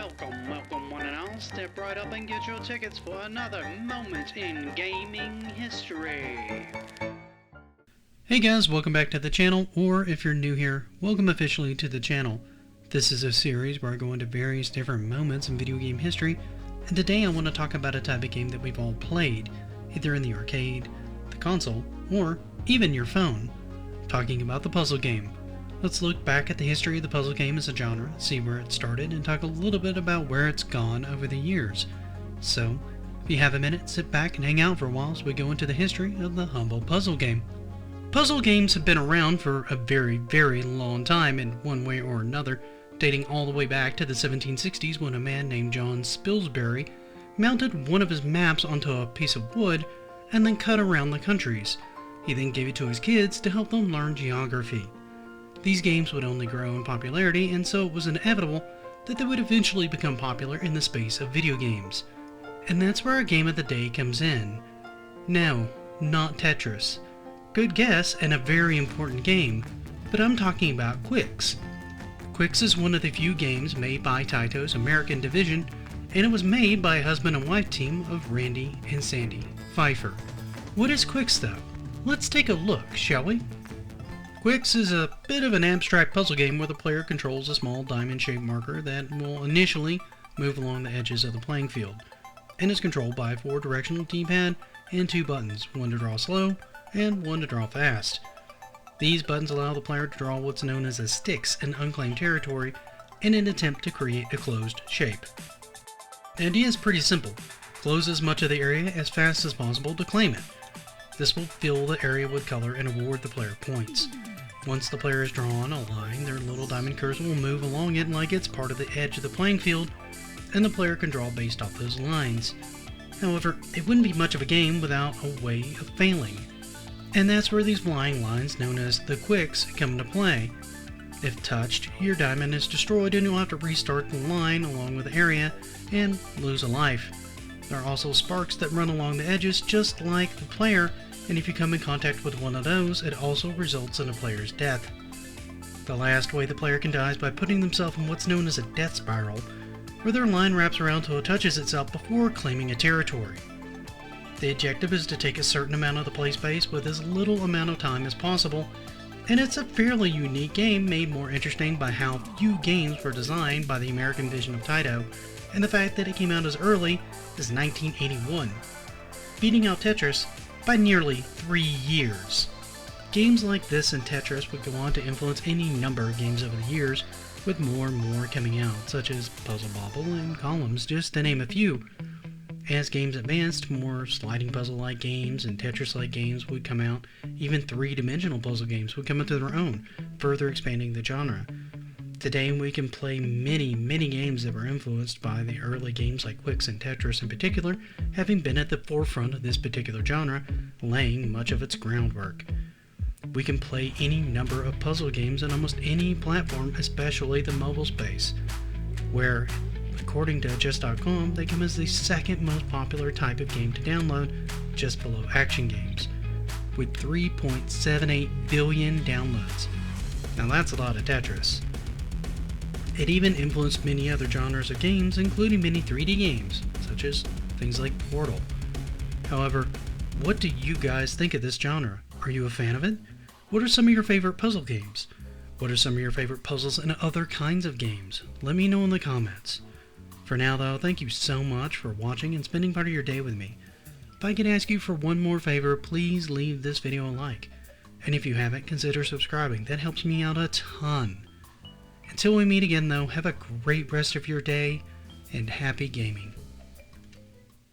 Welcome one and all. Step right up and get your tickets for another moment in gaming history. Hey guys, welcome back to the channel, or if you're new here, welcome officially to the channel. This is a series where I go into various different moments in video game history, and today I want to talk about a type of game that we've all played, either in the arcade, the console, or even your phone. I'm talking about the puzzle game. Let's look back at the history of the puzzle game as a genre, see where it started, and talk a little bit about where it's gone over the years. So, if you have a minute, sit back and hang out for a while as we go into the history of the humble puzzle game. Puzzle games have been around for a very, very long time in one way or another, dating all the way back to the 1760s when a man named John Spilsbury mounted one of his maps onto a piece of wood and then cut around the countries. He then gave it to his kids to help them learn geography. These games would only grow in popularity, and so it was inevitable that they would eventually become popular in the space of video games. And that's where our game of the day comes in. No, not Tetris. Good guess, and a very important game, but I'm talking about Qwixx. Qwixx is one of the few games made by Taito's American division, and it was made by a husband and wife team of Randy and Sandy Pfeiffer. What is Qwixx though? Let's take a look, shall we? Qwixx is a bit of an abstract puzzle game where the player controls a small diamond-shaped marker that will initially move along the edges of the playing field, and is controlled by a 4-directional D-pad and 2 buttons, one to draw slow and one to draw fast. These buttons allow the player to draw what's known as sticks in unclaimed territory in an attempt to create a closed shape. The idea is pretty simple. Close as much of the area as fast as possible to claim it. This will fill the area with color and award the player points. Once the player has drawn a line, their little diamond cursor will move along it like it's part of the edge of the playing field, and the player can draw based off those lines. However, it wouldn't be much of a game without a way of failing. And that's where these flying lines, known as the Qwixx, come into play. If touched, your diamond is destroyed and you'll have to restart the line along with the area and lose a life. There are also sparks that run along the edges just like the player, and if you come in contact with one of those, it also results in a player's death. The last way the player can die is by putting themselves in what's known as a death spiral, where their line wraps around till it touches itself before claiming a territory. The objective is to take a certain amount of the play space with as little amount of time as possible, and it's a fairly unique game made more interesting by how few games were designed by the American vision of Taito, and the fact that it came out as early as 1981, beating out Tetris by nearly 3 years. Games like this and Tetris would go on to influence any number of games over the years, with more and more coming out, such as Puzzle Bobble and Columns, just to name a few. As games advanced, more sliding puzzle-like games and Tetris-like games would come out. Even 3-dimensional puzzle games would come into their own, further expanding the genre. Today we can play many games that were influenced by the early games like Qwixx and Tetris in particular, having been at the forefront of this particular genre, laying much of its groundwork. We can play any number of puzzle games on almost any platform, especially the mobile space, where, according to Just.com, they come as the second most popular type of game to download, just below action games, with 3.78 billion downloads. Now that's a lot of Tetris. It even influenced many other genres of games, including many 3D games, such as things like Portal. However, what do you guys think of this genre? Are you a fan of it? What are some of your favorite puzzle games? What are some of your favorite puzzles and other kinds of games? Let me know in the comments. For now though, thank you so much for watching and spending part of your day with me. If I could ask you for one more favor, please leave this video a like. And if you haven't, consider subscribing. That helps me out a ton. Until we meet again though, have a great rest of your day, and happy gaming.